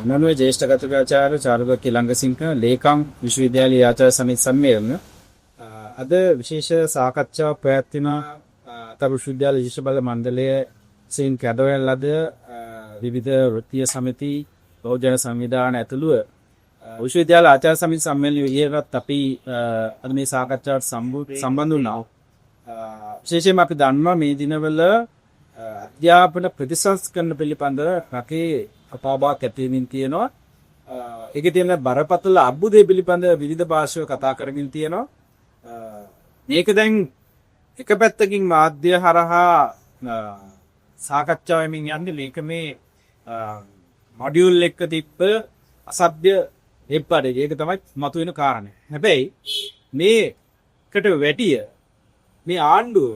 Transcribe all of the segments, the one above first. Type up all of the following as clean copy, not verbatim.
නනුවේ ජ්‍යෙෂ්ඨ කථිකාචාර්ය චාරුදත්ත කිලංගසිංහ ලේකම් විශ්වවිද්‍යාලයේ ආචාර්ය සමිති සම්මේලන අද විශේෂ සාකච්ඡාවක් පැවැත්විනා අතර විශ්වවිද්‍යාල විශේෂ බල මණ්ඩලයේ සින් කැඳවන ලද විවිධ වෘත්තීය සමිති බහුජන සංවිධාන ඇතුළුව විශ්වවිද්‍යාල ආචාර්ය සමිති සම්මේලනයේ ඊයේවත් අපි අද මේ සාකච්ඡාවට සම්බන්ධ වුණා. විශේෂයෙන්ම අපි දන්නවා මේ දිනවල අධ්‍යාපන ප්‍රතිසංස්කරණ පිළිබඳව රටේ කතාබහක් ඇති වෙමින් තියෙනවා. ඒකේ තියෙන බරපතල අර්බුදය පිළිබඳ විවිධ භාෂාව කතා කරමින් තියෙනවා. මේක දැන් එක පැත්තකින් මාධ්‍ය හරහා සාකච්ඡා වෙමින් යන්නේ මේක මේ මොඩියුල් එක තිබ්බ අසභ්‍ය එප්පඩේ. ඒක තමයි මතුවෙන කාරණය. හැබැයි මේකට වැටිය මේ ආණ්ඩුව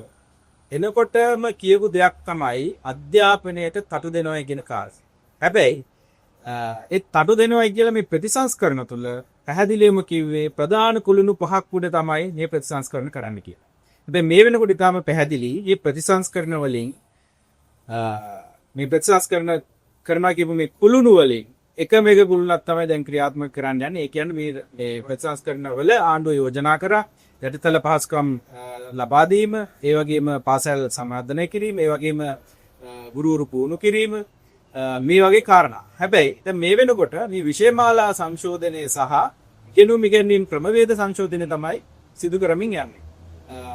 එනකොටම කියපු දෙයක් තමයි අධ්‍යාපනයට තටු දෙනවා කියන කාරණය. හැබැයි ඒ තටු දෙනවා කියලා මේ ප්‍රතිසංස්කරණ තුළ පැහැදිලිවම කිව්වේ ප්‍රධාන කුළුණු පහක් උඩ තමයි මේ ප්‍රතිසංස්කරණ කරන්න කියලා. හැබැයි මේ වෙනකොට ඊටාම පැහැදිලි මේ ප්‍රතිසංස්කරණ වලින් මේ ප්‍රතිසංස්කරණ කරනවා කියපු මේ කුළුණු වලින් එකම එක කුළුණක් තමයි දැන් ක්‍රියාත්මක කරන්න යන්නේ. ඒ කියන්නේ මේ ප්‍රතිසංස්කරණ වල ආණ්ඩුව යෝජනා කරා යටිතල පහසුකම් ලබා දීම, ඒ වගේම පාසල් සම්වර්ධනය කිරීම, ඒ වගේම ගුරුවරු පුහුණු කිරීම, මේ වගේ කාරණා. හැබැයි දැන් මේ වෙනකොට මේ විෂයමාලා සංශෝධනය සහ ඉගෙනුම් ඉගෙනීම් ක්‍රමවේද සංශෝධනය තමයි සිදු කරමින් යන්නේ.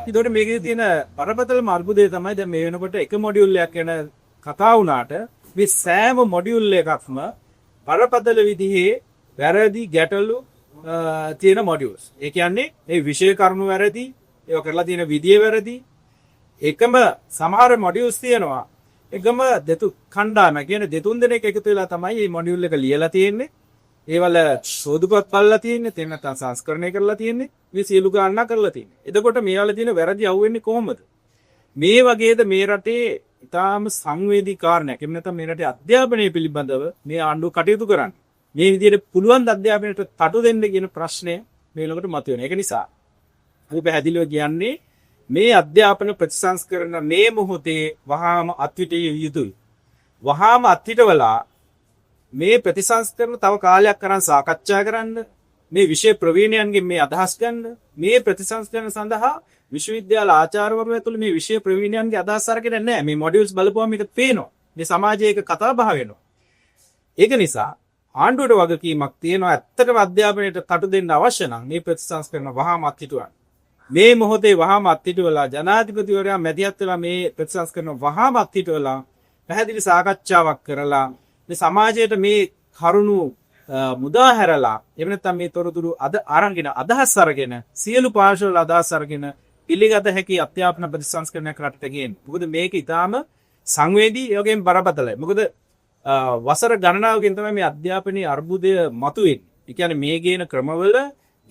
ඒතකොට මේකේ තියෙන බරපතලම අර්බුදය තමයි දැන් මේ වෙනකොට එක මොඩියුල් එකක් ගැන කතා වුණාට මේ සෑම මොඩියුල් එකක්ම බරපතල විදිහේ වැරදි ගැටලු තියෙන මොඩියුල්ස්. ඒ කියන්නේ මේ විෂය කරුණු වැරදි, ඒක කරලා තියෙන විදිය වැරදි. එකම සමහර මොඩියුල්ස් තියෙනවා. එකම දෙතු කණ්ඩායම කියන දෙතුන් දෙනෙක් එකතු වෙලා තමයි මේ මොඩියුල් එක ලියලා තියෙන්නේ. ඒවල සෝදුපත් බලලා තියෙන්නේ, තේ නැත්නම් සංස්කරණය කරලා තියෙන්නේ. මේ සියලු ගණනා කරලා තියෙන්නේ. එතකොට මේවල තියෙන වැරදි අහුවෙන්නේ කොහොමද? මේ වගේද මේ රටේ ඉතාම සංවේදී කාරණයක්. එහෙම නැත්නම් මේ රටේ අධ්‍යාපනය පිළිබඳව මේ ආණ්ඩුව කටයුතු කරන්නේ. මේ විදිහට පුළුවන් අධ්‍යාපනයට තටු දෙන්න කියන ප්‍රශ්නය මේ වෙනකොට මතුවෙනවා. ඒක නිසා අපි පැහැදිලිව කියන්නේ මේ අධ්‍යාපන ප්‍රතිසංස්කරණ මේ මොහොතේ වහාම අත්විටිය යුතුයි. වහාම අත්විටවලා මේ ප්‍රතිසංස්කරණ තව කාලයක් කරන් සාකච්ඡා කරන්න, මේ විෂය ප්‍රවීණයන්ගෙන් මේ අදහස් ගන්න, මේ ප්‍රතිසංස්කරණ සඳහා විශ්වවිද්‍යාල ආචාර්යවරු ඇතුළු මේ විෂය ප්‍රවීණයන්ගේ අදහස් අරගෙන නැහැ. මේ මොඩියුල්ස් බලපුවම මේක පේනවා. මේ සමාජයේ එක කතා බහ වෙනවා. ඒක නිසා ආණ්ඩුවට වගකීමක් තියෙනවා. ඇත්තටම අධ්‍යාපනයට තටු දෙන්න අවශ්‍ය නම් මේ ප්‍රතිසංස්කරණ වහාම අත්හිටුවන්න. මේ මොහොතේ වහාම අත්හිටුවලා ජනාධිපතිවරයා මැදිහත් වෙලා මේ ප්‍රතිසංස්කරණ වහාම අත්හිටුවලා පැහැදිලි සාකච්ඡාවක් කරලා මේ සමාජයට මේ කරුණු මුදා හැරලා එහෙම නැත්නම් මේ තොරතුරු අදහස් අරගෙන සියලු පාර්ශ්වවල අදහස් අරගෙන පිළිගත හැකි අධ්‍යාපන ප්‍රතිසංස්කරණයක් රටට ගේන්න. මොකද මේක ඊටාම සංවේදී ඒ වගේම බරපතලයි. මොකද වසර ගණනාවකින් තමයි මේ අධ්‍යාපනයේ අර්බුදය මතුවෙන්නේ. ඒ කියන්නේ මේ ගේන ක්‍රමවල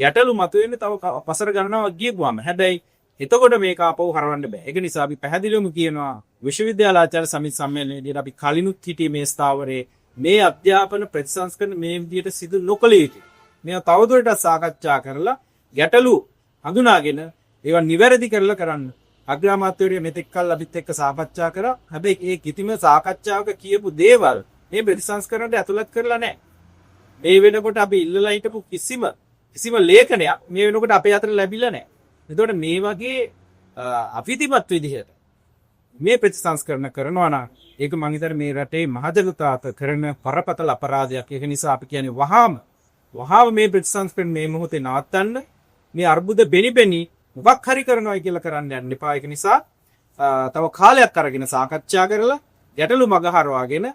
ගැටලු මතුවෙන්නේ තව වසර ගණනාවක් ගියපුවාම. හැබැයි එතකොට මේක ආපහු හරවන්න බෑ. ඒක නිසා අපි පැහැදිලිවම කියනවා විශ්වවිද්‍යාල ආචාර්ය සමිති සම්මේලනයේදී අපි කලිනුත් හිටියේ මේ ස්ථාවරේ මේ අධ්‍යාපන ප්‍රතිසංස්කරණ මේ විදිහට සිදු නොකළ යුතුයි. මේවා තවදුරටත් සාකච්ඡා කරලා ගැටලු හඳුනාගෙන ඒවා නිවැරදි කරලා කරන්න. අග්‍රාමාත්‍යවරයා මෙතෙක් කල් අපිත් එක්ක සාකච්ඡා කරා. හැබැයි ඒ කිසිම සාකච්ඡාවක කියපු දේවල් මේ ප්‍රතිසංස්කරණයට ඇතුළත් කරලා නැහැ. මේ වෙනකොට අපි ඉල්ලලා හිටපු කිසිම ලේඛනයක් මේ වෙනකොට අපේ අතට ලැබිලා නැහැ. එතකොට මේ වගේ අවිධිමත් විදිහට මේ ප්‍රතිසංස්කරණ කරනවා නම් ඒක මං හිතන්නේ මේ රටේ මහජනතාවට කරන බරපතල අපරාධයක්. ඒක නිසා අපි කියන්නේ වහාම මේ ප්‍රතිසංස්කරණ මේ මොහොතේ නවත්තන්න. මේ අර්බුද බෙනි මොකක් හරි කරනවා කියලා කරන්න යන්න එපා. ඒක නිසා තව කාලයක් අරගෙන සාකච්ඡා කරලා ගැටලු මග හරවාගෙන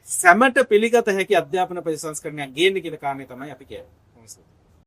සැමට පිළිගත හැකි අධ්‍යාපන ප්‍රතිසංස්කරණයක් ගේන්න කියන කාරණේ තමයි අපි කියන්නේ.